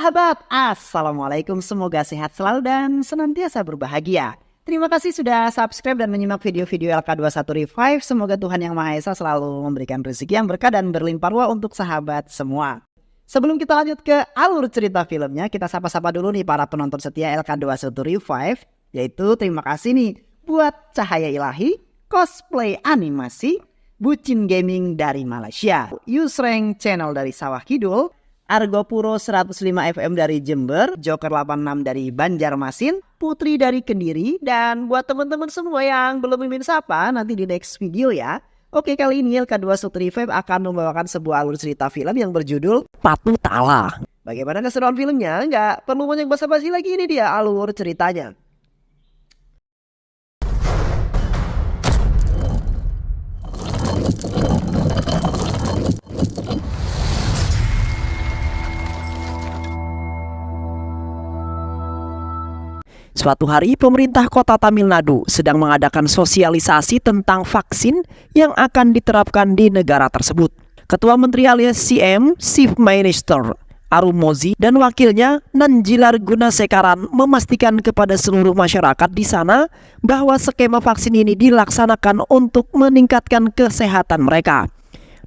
sahabat, Assalamualaikum, semoga sehat selalu dan senantiasa berbahagia. Terima kasih sudah subscribe dan menyimak video-video LK21 Revive. Semoga Tuhan Yang Maha Esa selalu memberikan rezeki yang berkah dan berlimpah ruah untuk sahabat semua. Sebelum kita lanjut ke alur cerita filmnya, kita sapa-sapa dulu nih para penonton setia LK21 Revive. Yaitu terima kasih nih buat Cahaya Ilahi, Cosplay Animasi, Bucin Gaming dari Malaysia, Yusreng Channel dari Sawah Kidul, Argo Puro 105 FM dari Jember, Joker 86 dari Banjarmasin, Putri dari Kediri, dan buat teman-teman semua yang belum mimin sapa nanti di next video ya. Oke, kali ini LK21 Revive akan membawakan sebuah alur cerita film yang berjudul Patu Tala. Bagaimana keseruan filmnya? Nggak perlu banyak basa-basi lagi, ini dia alur ceritanya. Suatu hari, pemerintah kota Tamil Nadu sedang mengadakan sosialisasi tentang vaksin yang akan diterapkan di negara tersebut. Ketua Menteri alias CM, Chief Minister Arun Mozi dan wakilnya Nanjilar Gunasekaran memastikan kepada seluruh masyarakat di sana bahwa skema vaksin ini dilaksanakan untuk meningkatkan kesehatan mereka.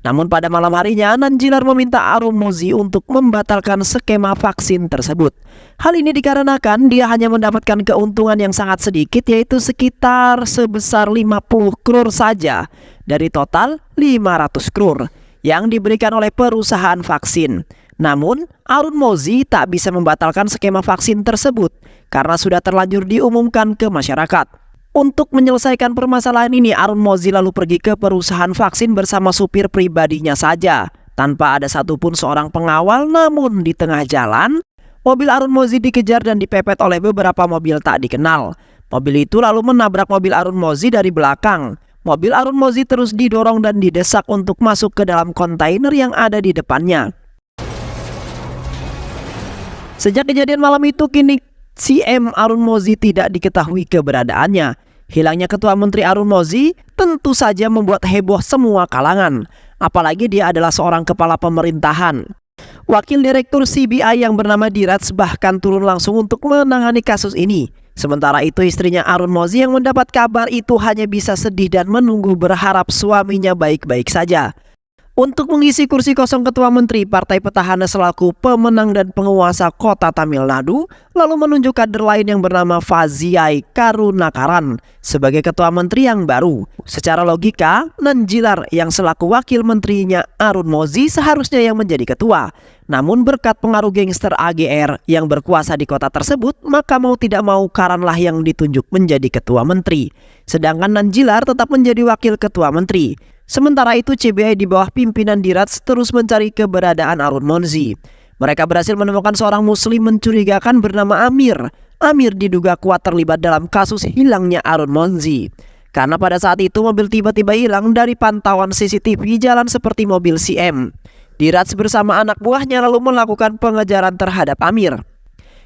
Namun pada malam harinya, Nanjilar meminta Arun Mozi untuk membatalkan skema vaksin tersebut. Hal ini dikarenakan dia hanya mendapatkan keuntungan yang sangat sedikit, yaitu sekitar sebesar 50 crore saja dari total 500 crore yang diberikan oleh perusahaan vaksin. Namun, Arun Mozi tak bisa membatalkan skema vaksin tersebut karena sudah terlanjur diumumkan ke masyarakat. Untuk menyelesaikan permasalahan ini, Arun Mozi lalu pergi ke perusahaan vaksin bersama supir pribadinya saja, tanpa ada satupun seorang pengawal. Namun di tengah jalan, mobil Arun Mozi dikejar dan dipepet oleh beberapa mobil tak dikenal. Mobil itu lalu menabrak mobil Arun Mozi dari belakang. Mobil Arun Mozi terus didorong dan didesak untuk masuk ke dalam kontainer yang ada di depannya. Sejak kejadian malam itu, kini CM Arun Mozi tidak diketahui keberadaannya. Hilangnya Ketua Menteri Arun Mozi tentu saja membuat heboh semua kalangan, apalagi dia adalah seorang kepala pemerintahan. Wakil Direktur CBI yang bernama Diraj bahkan turun langsung untuk menangani kasus ini. Sementara itu istrinya Arun Mozi yang mendapat kabar itu hanya bisa sedih dan menunggu berharap suaminya baik-baik saja. Untuk mengisi kursi kosong Ketua Menteri, Partai Petahana selaku pemenang dan penguasa kota Tamil Nadu lalu menunjuk kader lain yang bernama Faziai Karunakaran sebagai Ketua Menteri yang baru. Secara logika, Nanjilar yang selaku wakil menterinya Arun Mozi seharusnya yang menjadi ketua. Namun berkat pengaruh gangster AGR yang berkuasa di kota tersebut, maka mau tidak mau Karanlah yang ditunjuk menjadi Ketua Menteri. Sedangkan Nanjilar tetap menjadi wakil Ketua Menteri. Sementara itu CBI di bawah pimpinan Diraj terus mencari keberadaan Arun Mozi. Mereka berhasil menemukan seorang muslim mencurigakan bernama Amir. Amir diduga kuat terlibat dalam kasus hilangnya Arun Mozi. Karena pada saat itu mobil tiba-tiba hilang dari pantauan CCTV jalan seperti mobil CM. Diraj bersama anak buahnya lalu melakukan pengejaran terhadap Amir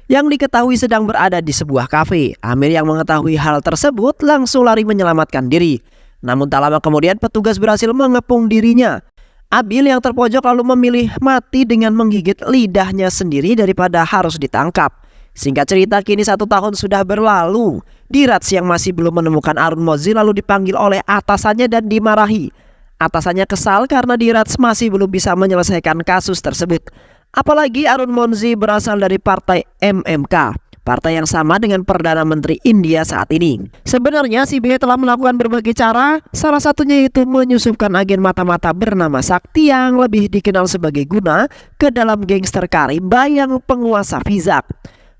yang diketahui sedang berada di sebuah kafe. Amir yang mengetahui hal tersebut langsung lari menyelamatkan diri. Namun tak lama kemudian petugas berhasil mengepung dirinya. Abil yang terpojok lalu memilih mati dengan menggigit lidahnya sendiri daripada harus ditangkap. Singkat cerita, kini 1 tahun sudah berlalu. Diraj yang masih belum menemukan Arun Mozi lalu dipanggil oleh atasannya dan dimarahi. Atasannya kesal karena Diraj masih belum bisa menyelesaikan kasus tersebut. Apalagi Arun Mozi berasal dari partai MMK, partai yang sama dengan Perdana Menteri India saat ini. Sebenarnya CBI telah melakukan berbagai cara, salah satunya yaitu menyusupkan agen mata-mata bernama Sakti yang lebih dikenal sebagai Guna ke dalam gangster Karim yang penguasa Vizak.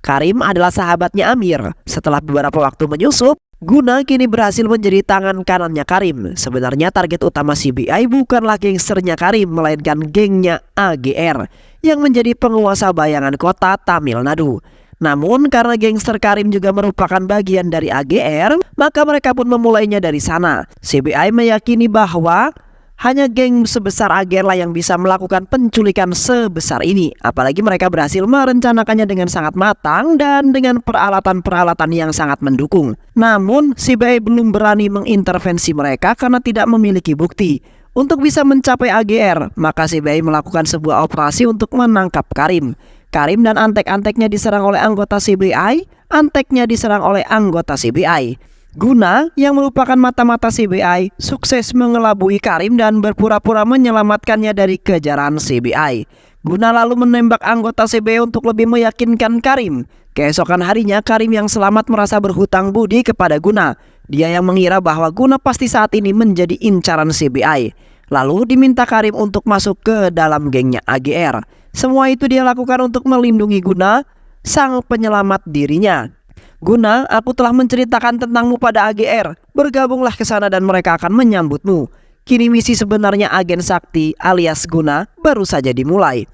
Karim adalah sahabatnya Amir. Setelah beberapa waktu menyusup, Guna kini berhasil menjadi tangan kanannya Karim. Sebenarnya target utama CBI bukanlah gangsternya Karim, melainkan gengnya AGR yang menjadi penguasa bayangan kota Tamil Nadu. Namun karena gangster Karim juga merupakan bagian dari AGR, maka mereka pun memulainya dari sana. CBI meyakini bahwa hanya geng sebesar AGR lah yang bisa melakukan penculikan sebesar ini. Apalagi mereka berhasil merencanakannya dengan sangat matang dan dengan peralatan-peralatan yang sangat mendukung. Namun CBI belum berani mengintervensi mereka karena tidak memiliki bukti. Untuk bisa mencapai AGR, maka CBI melakukan sebuah operasi untuk menangkap Karim. Karim dan antek-anteknya diserang oleh anggota CBI, anteknya diserang oleh anggota CBI. Guna yang merupakan mata-mata CBI sukses mengelabui Karim dan berpura-pura menyelamatkannya dari kejaran CBI. Guna lalu menembak anggota CBI untuk lebih meyakinkan Karim. Keesokan harinya Karim yang selamat merasa berhutang budi kepada Guna. Dia yang mengira bahwa Guna pasti saat ini menjadi incaran CBI. Lalu diminta Karim untuk masuk ke dalam gengnya AGR. Semua itu dia lakukan untuk melindungi Guna, sang penyelamat dirinya. Guna, aku telah menceritakan tentangmu pada AGR. Bergabunglah ke sana dan mereka akan menyambutmu. Kini misi sebenarnya agen Sakti alias Guna baru saja dimulai.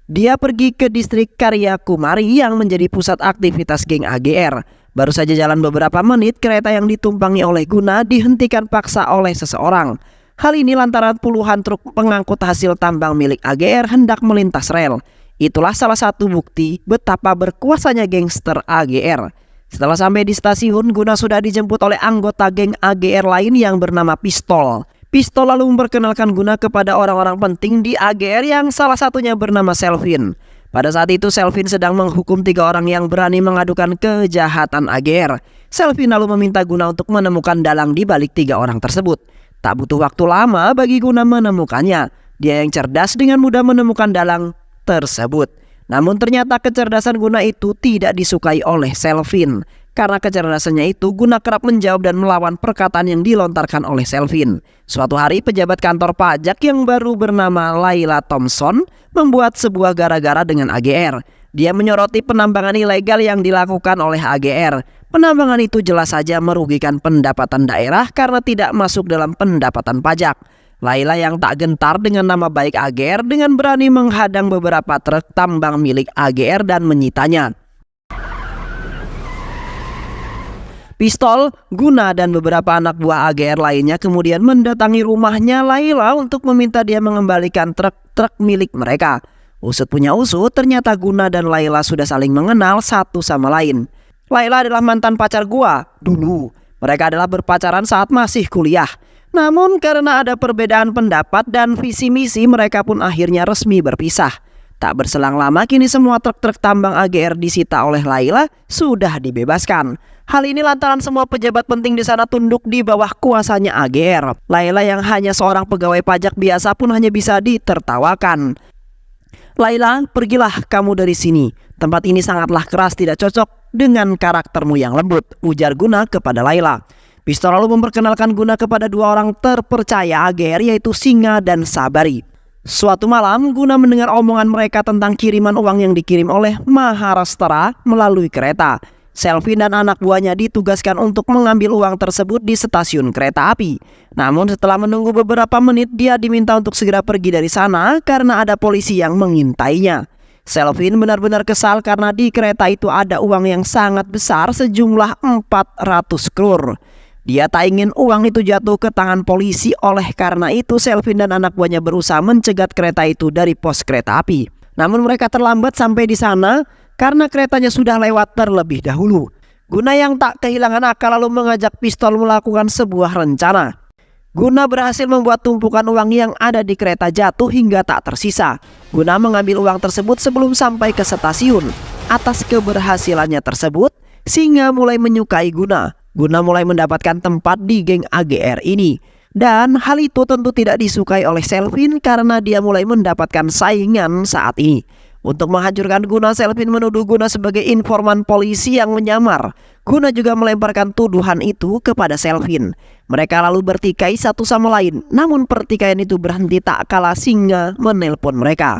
Dia pergi ke distrik Karya Kumari yang menjadi pusat aktivitas geng AGR. Baru saja jalan beberapa menit, kereta yang ditumpangi oleh Guna dihentikan paksa oleh seseorang. Hal ini lantaran puluhan truk pengangkut hasil tambang milik AGR hendak melintas rel. Itulah salah satu bukti betapa berkuasanya gangster AGR. Setelah sampai di stasiun, Guna sudah dijemput oleh anggota geng AGR lain yang bernama Pistol. Pistol lalu memperkenalkan Guna kepada orang-orang penting di AGR yang salah satunya bernama Selvin. Pada saat itu Selvin sedang menghukum 3 orang yang berani mengadukan kejahatan AGR. Selvin lalu meminta Guna untuk menemukan dalang di balik 3 orang tersebut. Tak butuh waktu lama bagi Guna menemukannya. Dia yang cerdas dengan mudah menemukan dalang tersebut. Namun ternyata kecerdasan Guna itu tidak disukai oleh Selvin. Karena kecerdasannya itu, Guna kerap menjawab dan melawan perkataan yang dilontarkan oleh Selvin. Suatu hari pejabat kantor pajak yang baru bernama Laila Thompson membuat sebuah gara-gara dengan AGR. Dia menyoroti penambangan ilegal yang dilakukan oleh AGR. Penambangan itu jelas saja merugikan pendapatan daerah karena tidak masuk dalam pendapatan pajak. Laila yang tak gentar dengan nama baik AGR dengan berani menghadang beberapa truk tambang milik AGR dan menyitanya. Pistol, Guna dan beberapa anak buah AGR lainnya kemudian mendatangi rumahnya Laila untuk meminta dia mengembalikan truk-truk milik mereka. Usut punya usut, ternyata Guna dan Laila sudah saling mengenal satu sama lain. Laila adalah mantan pacar gua dulu. Mereka adalah berpacaran saat masih kuliah. Namun karena ada perbedaan pendapat dan visi misi, mereka pun akhirnya resmi berpisah. Tak berselang lama kini semua truk-truk tambang AGR disita oleh Laila sudah dibebaskan. Hal ini lantaran semua pejabat penting di sana tunduk di bawah kuasanya AGR. Laila yang hanya seorang pegawai pajak biasa pun hanya bisa ditertawakan. Laila, pergilah kamu dari sini. Tempat ini sangatlah keras, tidak cocok dengan karaktermu yang lembut, ujar Guna kepada Laila. Pistol lalu memperkenalkan Guna kepada 2 orang terpercaya AGR yaitu Singa dan Sabari. Suatu malam Guna mendengar omongan mereka tentang kiriman uang yang dikirim oleh Maharashtra melalui kereta. Selvin dan anak buahnya ditugaskan untuk mengambil uang tersebut di stasiun kereta api. Namun setelah menunggu beberapa menit dia diminta untuk segera pergi dari sana karena ada polisi yang mengintainya. Selvin benar-benar kesal karena di kereta itu ada uang yang sangat besar sejumlah 400 crore. Dia tak ingin uang itu jatuh ke tangan polisi, oleh karena itu Selvin dan anak buahnya berusaha mencegat kereta itu dari pos kereta api. Namun mereka terlambat sampai di sana karena keretanya sudah lewat terlebih dahulu. Guna yang tak kehilangan akal lalu mengajak Pistol melakukan sebuah rencana. Guna berhasil membuat tumpukan uang yang ada di kereta jatuh hingga tak tersisa. Guna mengambil uang tersebut sebelum sampai ke stasiun. Atas keberhasilannya tersebut, Singa mulai menyukai Guna. Guna mulai mendapatkan tempat di geng AGR ini. Dan hal itu tentu tidak disukai oleh Selvin karena dia mulai mendapatkan saingan saat ini. Untuk menghancurkan Guna, Selvin menuduh Guna sebagai informan polisi yang menyamar. Guna juga melemparkan tuduhan itu kepada Selvin. Mereka lalu bertikai satu sama lain. Namun pertikaian itu berhenti tak kala Singa menelpon mereka.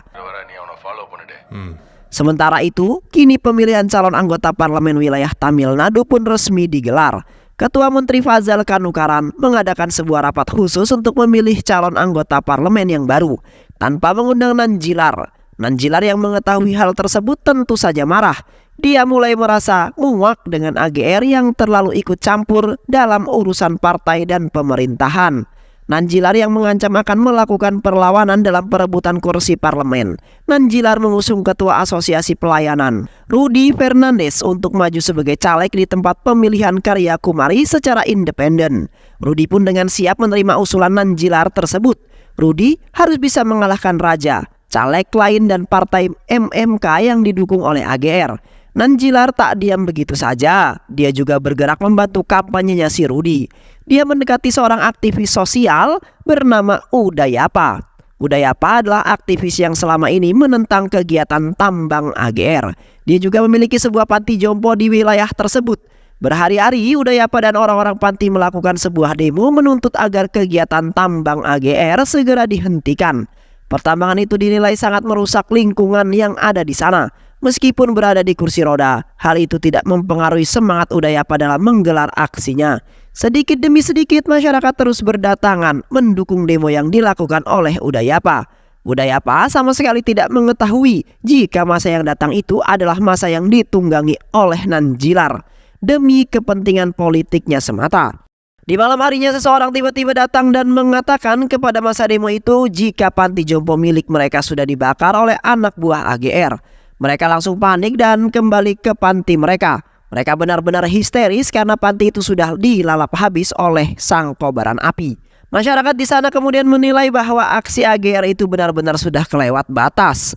Sementara itu, kini pemilihan calon anggota parlemen wilayah Tamil Nadu pun resmi digelar. Ketua Menteri Fazal Kanukaran mengadakan sebuah rapat khusus untuk memilih calon anggota parlemen yang baru tanpa mengundang Nanjilar. Nanjilar yang mengetahui hal tersebut tentu saja marah. Dia mulai merasa muak dengan AGR yang terlalu ikut campur dalam urusan partai dan pemerintahan. Nanjilar yang mengancam akan melakukan perlawanan dalam perebutan kursi parlemen. Nanjilar mengusung Ketua Asosiasi Pelayanan, Rudy Fernandes, untuk maju sebagai caleg di tempat pemilihan Karya Kumari secara independen. Rudy pun dengan siap menerima usulan Nanjilar tersebut. Rudy harus bisa mengalahkan Raja, caleg lain dan partai MMK yang didukung oleh AGR. Nanjilar tak diam begitu saja, dia juga bergerak membantu kampanyenya si Rudi. Dia mendekati seorang aktivis sosial bernama Udayapa. Udayapa adalah aktivis yang selama ini menentang kegiatan tambang AGR. Dia juga memiliki sebuah panti jompo di wilayah tersebut. Berhari-hari Udayapa dan orang-orang panti melakukan sebuah demo menuntut agar kegiatan tambang AGR segera dihentikan. Pertambangan itu dinilai sangat merusak lingkungan yang ada di sana. Meskipun berada di kursi roda, hal itu tidak mempengaruhi semangat Udayapa dalam menggelar aksinya. Sedikit demi sedikit masyarakat terus berdatangan mendukung demo yang dilakukan oleh Udayapa. Udayapa sama sekali tidak mengetahui jika masa yang datang itu adalah masa yang ditunggangi oleh Nanjilar demi kepentingan politiknya semata. Di malam harinya seseorang tiba-tiba datang dan mengatakan kepada masa demo itu jika panti jompo milik mereka sudah dibakar oleh anak buah AGR. Mereka langsung panik dan kembali ke panti mereka. Mereka benar-benar histeris karena panti itu sudah dilalap habis oleh sang kobaran api. Masyarakat di sana kemudian menilai bahwa aksi AGR itu benar-benar sudah kelewat batas.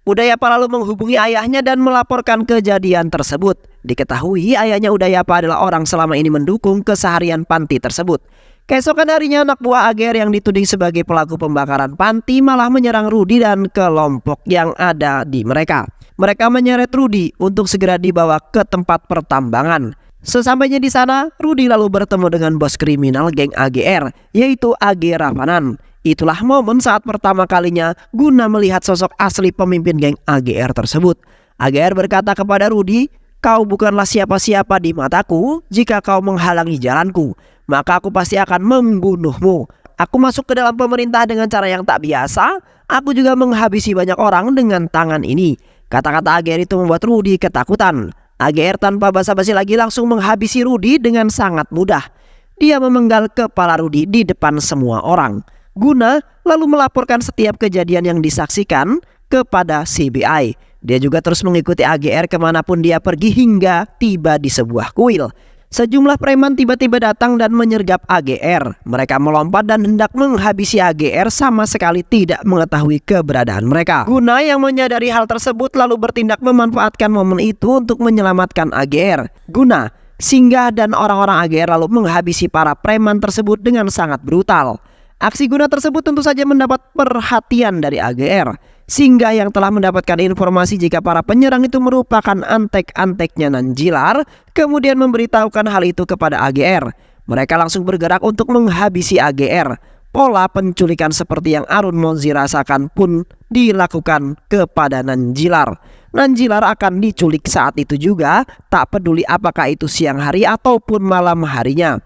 Udayapa lalu menghubungi ayahnya dan melaporkan kejadian tersebut. Diketahui ayahnya Udayapa adalah orang selama ini mendukung keseharian panti tersebut. Keesokan harinya anak buah AGR yang dituding sebagai pelaku pembakaran panti malah menyerang Rudi dan kelompok yang ada di mereka. Mereka menyeret Rudi untuk segera dibawa ke tempat pertambangan. Sesampainya di sana, Rudi lalu bertemu dengan bos kriminal geng AGR, yaitu AG Ravanan. Itulah momen saat pertama kalinya Guna melihat sosok asli pemimpin geng AGR tersebut. AGR berkata kepada Rudi, "Kau bukanlah siapa-siapa di mataku. Jika kau menghalangi jalanku, maka aku pasti akan membunuhmu. Aku masuk ke dalam pemerintah dengan cara yang tak biasa. Aku juga menghabisi banyak orang dengan tangan ini." Kata-kata AGR itu membuat Rudi ketakutan. AGR tanpa basa-basi lagi langsung menghabisi Rudi dengan sangat mudah. Dia memenggal kepala Rudi di depan semua orang. Guna lalu melaporkan setiap kejadian yang disaksikan kepada CBI. Dia juga terus mengikuti AGR kemanapun dia pergi hingga tiba di sebuah kuil. Sejumlah preman tiba-tiba datang dan menyergap AGR. Mereka melompat dan hendak menghabisi AGR sama sekali tidak mengetahui keberadaan mereka. Guna yang menyadari hal tersebut lalu bertindak memanfaatkan momen itu untuk menyelamatkan AGR. Guna singgah dan orang-orang AGR lalu menghabisi para preman tersebut dengan sangat brutal. Aksi Guna tersebut tentu saja mendapat perhatian dari AGR. Singgah yang telah mendapatkan informasi jika para penyerang itu merupakan antek-anteknya Nanjilar, kemudian memberitahukan hal itu kepada AGR. Mereka langsung bergerak untuk menghabisi AGR. Pola penculikan seperti yang Arun Mozi rasakan pun dilakukan kepada Nanjilar. Nanjilar akan diculik saat itu juga, tak peduli apakah itu siang hari ataupun malam harinya.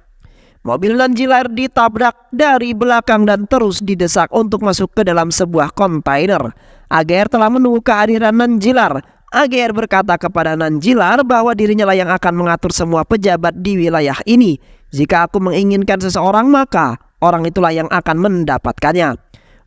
Mobil Nanjilar ditabrak dari belakang dan terus didesak untuk masuk ke dalam sebuah kontainer. AGR telah menunggu kehadiran Nanjilar. AGR berkata kepada Nanjilar bahwa dirinya lah yang akan mengatur semua pejabat di wilayah ini. Jika aku menginginkan seseorang, maka orang itulah yang akan mendapatkannya.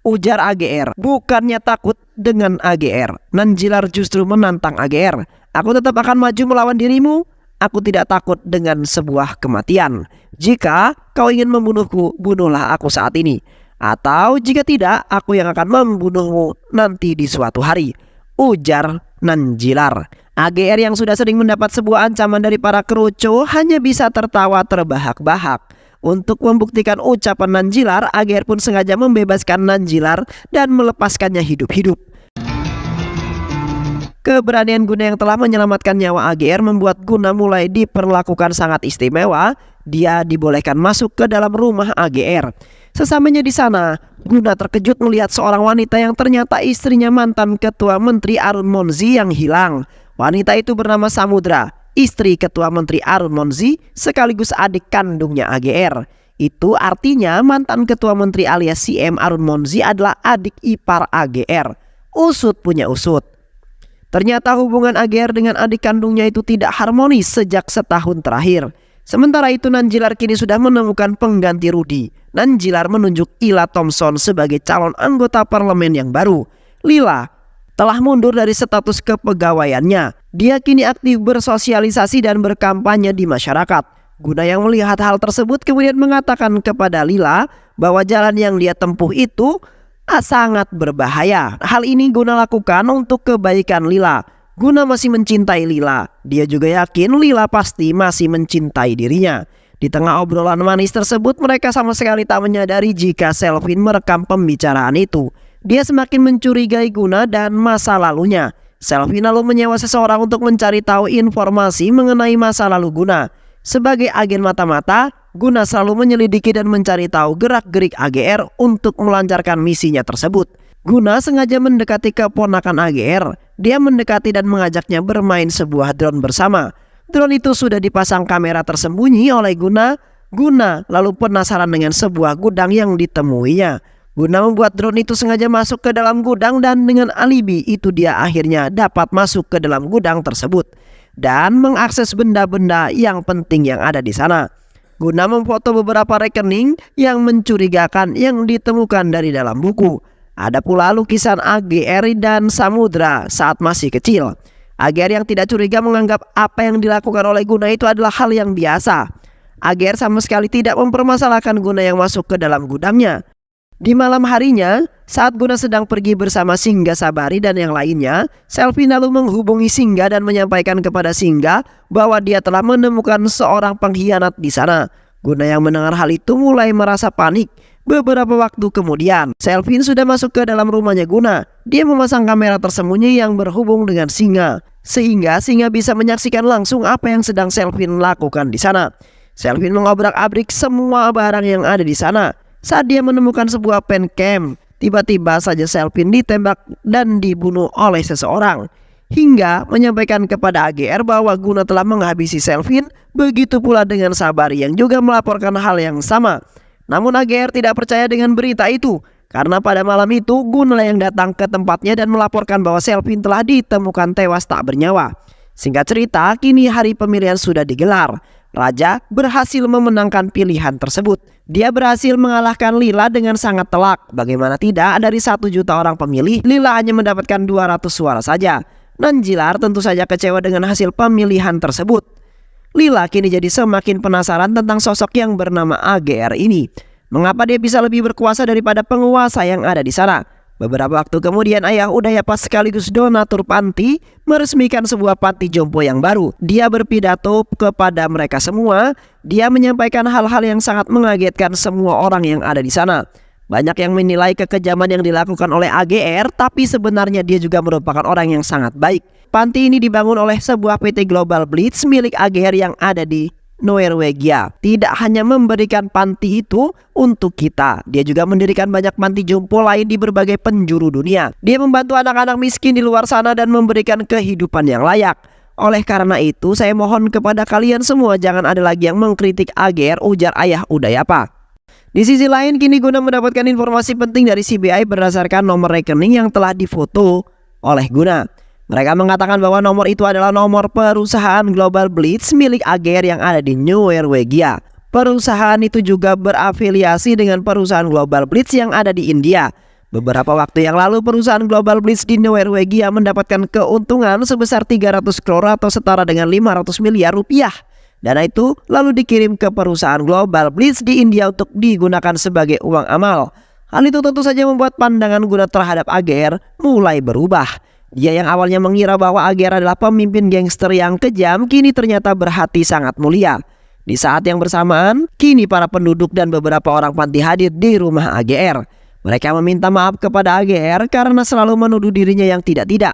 Ujar AGR. Bukannya takut dengan AGR, Nanjilar justru menantang AGR. Aku tetap akan maju melawan dirimu. Aku tidak takut dengan sebuah kematian. Jika kau ingin membunuhku, bunuhlah aku saat ini. Atau jika tidak, aku yang akan membunuhmu nanti di suatu hari. Ujar Nanjilar. AGR yang sudah sering mendapat sebuah ancaman dari para kerucu hanya bisa tertawa terbahak-bahak. Untuk membuktikan ucapan Nanjilar, AGR pun sengaja membebaskan Nanjilar dan melepaskannya hidup-hidup. Keberanian Guna yang telah menyelamatkan nyawa AGR membuat Guna mulai diperlakukan sangat istimewa. Dia dibolehkan masuk ke dalam rumah AGR. Sesampainya di sana, Guna terkejut melihat seorang wanita yang ternyata istrinya mantan Ketua Menteri Arun Mozi yang hilang. Wanita itu bernama Samudra, istri Ketua Menteri Arun Mozi sekaligus adik kandungnya AGR. Itu artinya mantan Ketua Menteri alias CM Arun Mozi adalah adik ipar AGR. Usut punya usut. Ternyata hubungan AGR dengan adik kandungnya itu tidak harmonis sejak setahun terakhir. Sementara itu Nanjilar kini sudah menemukan pengganti Rudi. Nanjilar menunjuk Lila Thompson sebagai calon anggota parlemen yang baru. Lila telah mundur dari status kepegawaiannya. Dia kini aktif bersosialisasi dan berkampanye di masyarakat. Guna yang melihat hal tersebut kemudian mengatakan kepada Lila bahwa jalan yang dia tempuh itu sangat berbahaya. Hal ini Guna lakukan untuk kebaikan Lila. Guna masih mencintai Lila. Dia juga yakin Lila pasti masih mencintai dirinya. Di tengah obrolan manis tersebut, mereka sama sekali tak menyadari jika Selvin merekam pembicaraan itu. Dia semakin mencurigai Guna dan masa lalunya. Selvin lalu menyewa seseorang untuk mencari tahu informasi mengenai masa lalu Guna. Sebagai agen mata-mata, Guna selalu menyelidiki dan mencari tahu gerak-gerik AGR untuk melancarkan misinya tersebut. Guna sengaja mendekati keponakan AGR. Dia mendekati dan mengajaknya bermain sebuah drone bersama. Drone itu sudah dipasang kamera tersembunyi oleh Guna. Guna lalu penasaran dengan sebuah gudang yang ditemuinya. Guna membuat drone itu sengaja masuk ke dalam gudang dan dengan alibi itu dia akhirnya dapat masuk ke dalam gudang tersebut dan mengakses benda-benda yang penting yang ada di sana. Guna memfoto beberapa rekening yang mencurigakan yang ditemukan dari dalam buku. Ada pula lukisan AGR dan samudra saat masih kecil. AGR yang tidak curiga menganggap apa yang dilakukan oleh Guna itu adalah hal yang biasa. AGR sama sekali tidak mempermasalahkan Guna yang masuk ke dalam gudangnya. Di malam harinya, saat Guna sedang pergi bersama Singga Sabari dan yang lainnya, Selvin lalu menghubungi Singga dan menyampaikan kepada Singga bahwa dia telah menemukan seorang pengkhianat di sana. Guna yang mendengar hal itu mulai merasa panik. Beberapa waktu kemudian, Selvin sudah masuk ke dalam rumahnya Guna. Dia memasang kamera tersembunyi yang berhubung dengan Singa, sehingga Singa bisa menyaksikan langsung apa yang sedang Selvin lakukan di sana. Selvin mengobrak-abrik semua barang yang ada di sana. Saat dia menemukan sebuah pen cam, tiba-tiba saja Selvin ditembak dan dibunuh oleh seseorang. Hingga menyampaikan kepada AGR bahwa Guna telah menghabisi Selvin. Begitu pula dengan Sabari yang juga melaporkan hal yang sama. Namun AGR tidak percaya dengan berita itu, karena pada malam itu Guna yang datang ke tempatnya dan melaporkan bahwa Selvin telah ditemukan tewas tak bernyawa. Singkat cerita, kini hari pemilihan sudah digelar. Raja berhasil memenangkan pilihan tersebut. Dia berhasil mengalahkan Lila dengan sangat telak. Bagaimana tidak, dari 1 juta orang pemilih, Lila hanya mendapatkan 200 suara saja. Nanjilar tentu saja kecewa dengan hasil pemilihan tersebut. Lila kini jadi semakin penasaran tentang sosok yang bernama AGR ini. Mengapa dia bisa lebih berkuasa daripada penguasa yang ada di sana? Beberapa waktu kemudian ayah Udayapa sekaligus donatur panti meresmikan sebuah panti jompo yang baru. Dia berpidato kepada mereka semua. Dia menyampaikan hal-hal yang sangat mengagetkan semua orang yang ada di sana. Banyak yang menilai kekejaman yang dilakukan oleh AGR, tapi sebenarnya dia juga merupakan orang yang sangat baik. Panti ini dibangun oleh sebuah PT Global Blitz milik AGR yang ada di Norwegia. Tidak hanya memberikan panti itu untuk kita, dia juga mendirikan banyak panti jompo lain di berbagai penjuru dunia. Dia membantu anak-anak miskin di luar sana dan memberikan kehidupan yang layak. Oleh karena itu, saya mohon kepada kalian semua jangan ada lagi yang mengkritik AGR, ujar ayah Udayapa. Di sisi lain, kini Guna mendapatkan informasi penting dari CBI berdasarkan nomor rekening yang telah difoto oleh Guna. Mereka mengatakan bahwa nomor itu adalah nomor perusahaan Global Blitz milik AGR yang ada di Norwegia. Perusahaan itu juga berafiliasi dengan perusahaan Global Blitz yang ada di India. Beberapa waktu yang lalu, perusahaan Global Blitz di Norwegia mendapatkan keuntungan sebesar 300 crore atau setara dengan 500 miliar rupiah. Dana itu lalu dikirim ke perusahaan Global Blitz di India untuk digunakan sebagai uang amal. Hal itu tentu saja membuat pandangan Guna terhadap AGR mulai berubah. Dia yang awalnya mengira bahwa AGR adalah pemimpin gangster yang kejam, kini ternyata berhati sangat mulia. Di saat yang bersamaan, kini para penduduk dan beberapa orang panti hadir di rumah AGR. Mereka meminta maaf kepada AGR karena selalu menuduh dirinya yang tidak-tidak.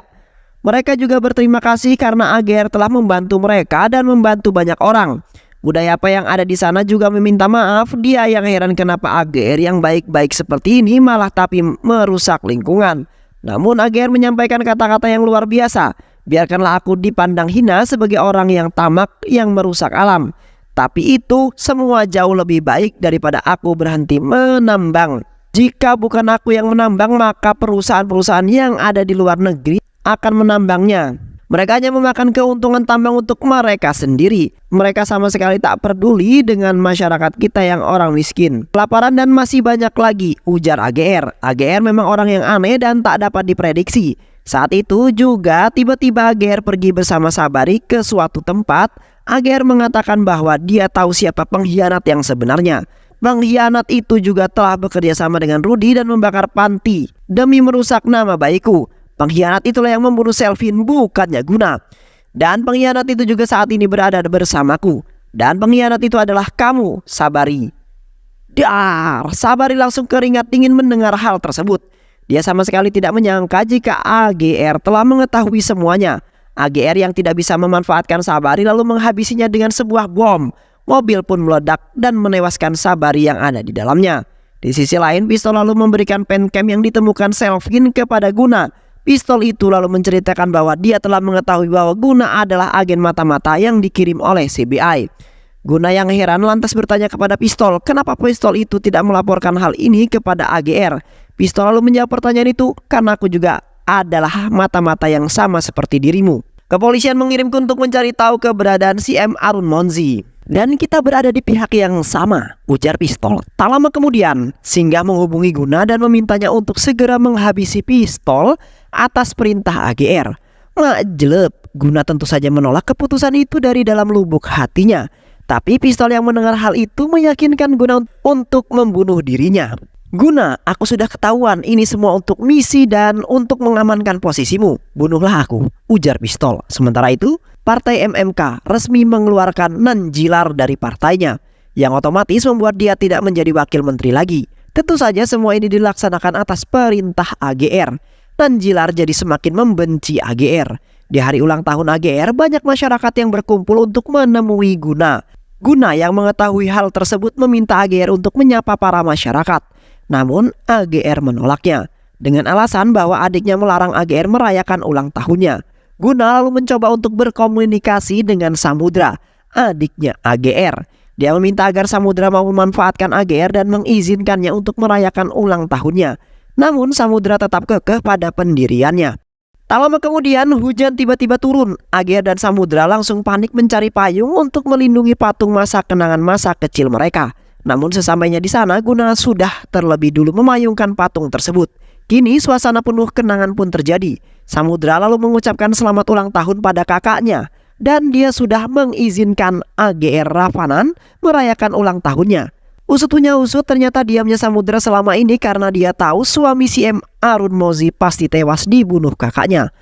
Mereka juga berterima kasih karena AGR telah membantu mereka dan membantu banyak orang. Udayapa yang ada di sana juga meminta maaf. Dia yang heran kenapa AGR yang baik-baik seperti ini malah tapi merusak lingkungan. Namun AGR menyampaikan kata-kata yang luar biasa. Biarkanlah aku dipandang hina sebagai orang yang tamak yang merusak alam. Tapi itu semua jauh lebih baik daripada aku berhenti menambang. Jika bukan aku yang menambang, maka perusahaan-perusahaan yang ada di luar negeri akan menambangnya. Mereka hanya memakan keuntungan tambang untuk mereka sendiri. Mereka sama sekali tak peduli dengan masyarakat kita yang orang miskin, kelaparan dan masih banyak lagi, ujar AGR. AGR memang orang yang aneh dan tak dapat diprediksi. Saat itu juga tiba-tiba AGR pergi bersama Sabari ke suatu tempat. AGR mengatakan bahwa dia tahu siapa pengkhianat yang sebenarnya. Pengkhianat itu juga telah bekerja sama dengan Rudy dan membakar panti demi merusak nama baikku. Pengkhianat itulah yang membunuh Selvin, bukannya Guna. Dan pengkhianat itu juga saat ini berada bersamaku. Dan pengkhianat itu adalah kamu, Sabari. Dar, Sabari langsung keringat dingin mendengar hal tersebut. Dia sama sekali tidak menyangka jika AGR telah mengetahui semuanya. AGR yang tidak bisa memanfaatkan Sabari lalu menghabisinya dengan sebuah bom. Mobil pun meledak dan menewaskan Sabari yang ada di dalamnya. Di sisi lain, pistol lalu memberikan pencam yang ditemukan Selvin kepada Guna. Pistol itu lalu menceritakan bahwa dia telah mengetahui bahwa Guna adalah agen mata-mata yang dikirim oleh CBI. Guna yang heran lantas bertanya kepada pistol, kenapa pistol itu tidak melaporkan hal ini kepada AGR. Pistol lalu menjawab pertanyaan itu, karena aku juga adalah mata-mata yang sama seperti dirimu. Kepolisian mengirimku untuk mencari tahu keberadaan CM Arun Monzi. Dan kita berada di pihak yang sama, ujar pistol. Tak lama kemudian, Singgah menghubungi Guna dan memintanya untuk segera menghabisi pistol atas perintah AGR. Majelep, Guna tentu saja menolak keputusan itu dari dalam lubuk hatinya. Tapi pistol yang mendengar hal itu meyakinkan Guna untuk membunuh dirinya. Guna, aku sudah ketahuan ini semua untuk misi dan untuk mengamankan posisimu. Bunuhlah aku, ujar pistol. Sementara itu, Partai MMK resmi mengeluarkan Nanjilar dari partainya, yang otomatis membuat dia tidak menjadi wakil menteri lagi. Tentu saja semua ini dilaksanakan atas perintah AGR. Nanjilar jadi semakin membenci AGR. Di hari ulang tahun AGR, banyak masyarakat yang berkumpul untuk menemui Guna. Guna yang mengetahui hal tersebut meminta AGR untuk menyapa para masyarakat. Namun AGR menolaknya dengan alasan bahwa adiknya melarang AGR merayakan ulang tahunnya. Guna lalu mencoba untuk berkomunikasi dengan Samudra, adiknya AGR. Dia meminta agar Samudra mau memanfaatkan AGR dan mengizinkannya untuk merayakan ulang tahunnya. Namun Samudra tetap kekeh pada pendiriannya. Tak lama kemudian hujan tiba-tiba turun. AGR dan Samudra langsung panik mencari payung untuk melindungi patung masa kenangan masa kecil mereka. Namun sesampainya di sana, Guna sudah terlebih dulu memayungkan patung tersebut. Kini suasana penuh kenangan pun terjadi. Samudra lalu mengucapkan selamat ulang tahun pada kakaknya. Dan dia sudah mengizinkan AGR Ravanan merayakan ulang tahunnya. Usut-punya usut, ternyata diamnya Samudra selama ini karena dia tahu suami CM Arun Monzi pasti tewas dibunuh kakaknya.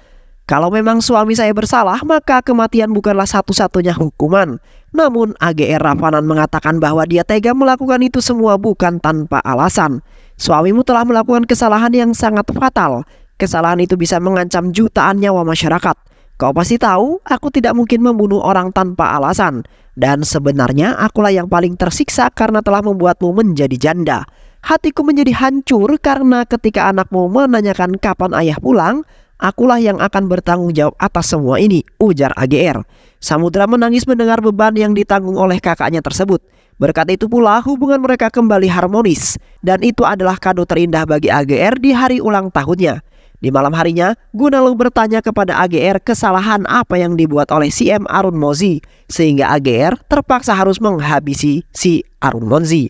Kalau memang suami saya bersalah, maka kematian bukanlah satu-satunya hukuman. Namun AGR Ravanan mengatakan bahwa dia tega melakukan itu semua bukan tanpa alasan. Suamimu telah melakukan kesalahan yang sangat fatal. Kesalahan itu bisa mengancam jutaan nyawa masyarakat. Kau pasti tahu, aku tidak mungkin membunuh orang tanpa alasan. Dan sebenarnya akulah yang paling tersiksa karena telah membuatmu menjadi janda. Hatiku menjadi hancur karena ketika anakmu menanyakan kapan ayah pulang, akulah yang akan bertanggung jawab atas semua ini, ujar AGR. Samudra menangis mendengar beban yang ditanggung oleh kakaknya tersebut. Berkat itu pula hubungan mereka kembali harmonis. Dan itu adalah kado terindah bagi AGR di hari ulang tahunnya. Di malam harinya, Guna lalu bertanya kepada AGR kesalahan apa yang dibuat oleh CM Arun Monzi, sehingga AGR terpaksa harus menghabisi si Arun Monzi.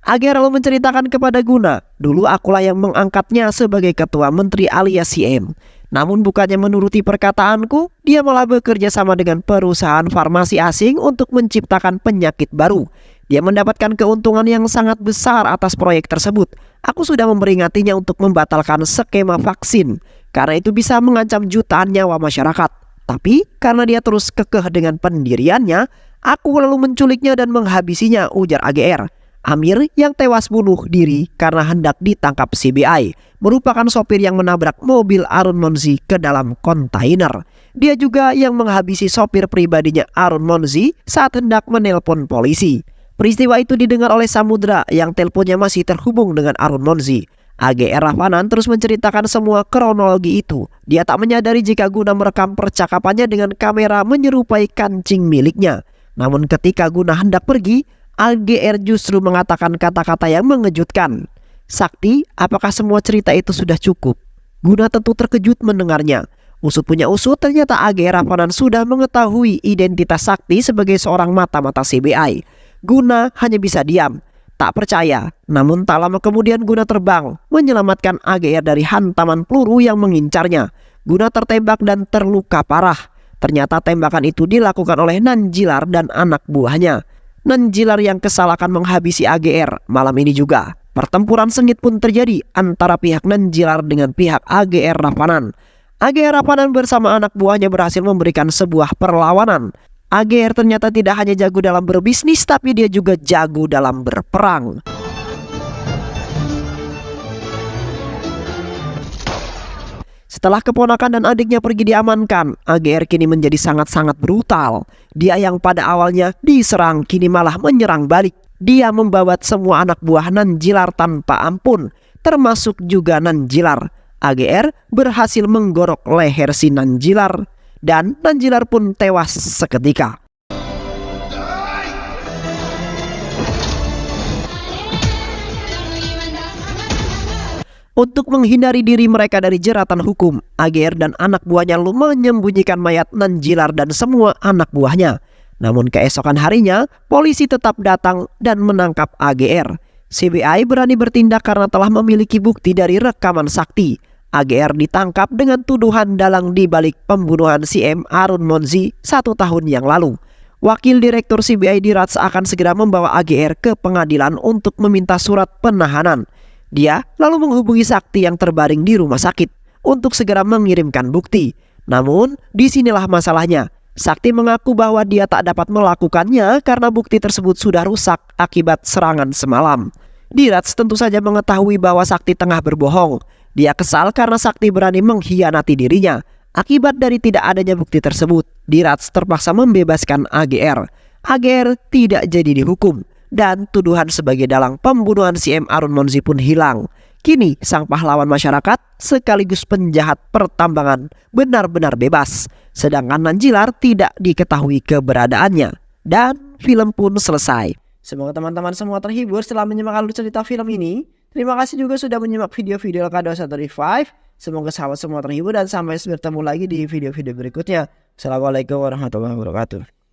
AGR lalu menceritakan kepada Guna, dulu akulah yang mengangkatnya sebagai ketua menteri alias CM. Namun bukannya menuruti perkataanku, dia malah bekerja sama dengan perusahaan farmasi asing untuk menciptakan penyakit baru. Dia mendapatkan keuntungan yang sangat besar atas proyek tersebut. Aku sudah memperingatinya untuk membatalkan skema vaksin, karena itu bisa mengancam jutaan nyawa masyarakat. Tapi karena dia terus kekeh dengan pendiriannya, aku lalu menculiknya dan menghabisinya, ujar AGR. Amir yang tewas bunuh diri karena hendak ditangkap CBI merupakan sopir yang menabrak mobil Arun Monzi ke dalam kontainer. Dia juga yang menghabisi sopir pribadinya Arun Monzi saat hendak menelpon polisi. Peristiwa itu didengar oleh Samudra yang teleponnya masih terhubung dengan Arun Monzi. AGR Ravanan terus menceritakan semua kronologi itu. Dia tak menyadari jika Guna merekam percakapannya dengan kamera menyerupai kancing miliknya. Namun ketika Guna hendak pergi, AGR justru mengatakan kata-kata yang mengejutkan. Sakti, apakah semua cerita itu sudah cukup? Guna tentu terkejut mendengarnya. Usut punya usut, ternyata AGR Ravanan sudah mengetahui identitas Sakti sebagai seorang mata-mata CBI. Guna hanya bisa diam, tak percaya. Namun tak lama kemudian Guna terbang, menyelamatkan AGR dari hantaman peluru yang mengincarnya. Guna tertembak dan terluka parah. Ternyata tembakan itu dilakukan oleh Nanjilar dan anak buahnya. Nanjilar yang kesal akan menghabisi AGR. Malam ini juga pertempuran sengit pun terjadi antara pihak Nanjilar dengan pihak AGR Rapanan. AGR Rapanan bersama anak buahnya berhasil memberikan sebuah perlawanan. AGR ternyata tidak hanya jago dalam berbisnis, tapi dia juga jago dalam berperang. Setelah keponakan dan adiknya pergi diamankan, AGR kini menjadi sangat-sangat brutal. Dia yang pada awalnya diserang kini malah menyerang balik. Dia membabat semua anak buah Nanjilar tanpa ampun, termasuk juga Nanjilar. AGR berhasil menggorok leher si Nanjilar dan Nanjilar pun tewas seketika. Untuk menghindari diri mereka dari jeratan hukum, AGR dan anak buahnya menyembunyikan mayat Nanjilar dan semua anak buahnya. Namun keesokan harinya, polisi tetap datang dan menangkap AGR. CBI berani bertindak karena telah memiliki bukti dari rekaman sakti. AGR ditangkap dengan tuduhan dalang dibalik pembunuhan CM Arun Monzi 1 tahun yang lalu. Wakil Direktur CBI Dirats akan segera membawa AGR ke pengadilan untuk meminta surat penahanan. Dia lalu menghubungi Sakti yang terbaring di rumah sakit untuk segera mengirimkan bukti. Namun, disinilah masalahnya. Sakti mengaku bahwa dia tak dapat melakukannya karena bukti tersebut sudah rusak akibat serangan semalam. Dirats tentu saja mengetahui bahwa Sakti tengah berbohong. Dia kesal karena Sakti berani mengkhianati dirinya. Akibat dari tidak adanya bukti tersebut, Dirats terpaksa membebaskan AGR. AGR tidak jadi dihukum. Dan tuduhan sebagai dalang pembunuhan CM Arun Monzi pun hilang. Kini sang pahlawan masyarakat sekaligus penjahat pertambangan benar-benar bebas. Sedangkan Nanjilar tidak diketahui keberadaannya. Dan film pun selesai. Semoga teman-teman semua terhibur setelah menyimak alur cerita film ini. Terima kasih juga sudah menyimak video-video LK2135. Semoga sahabat semua terhibur dan sampai bertemu lagi di video-video berikutnya. Assalamualaikum warahmatullahi wabarakatuh.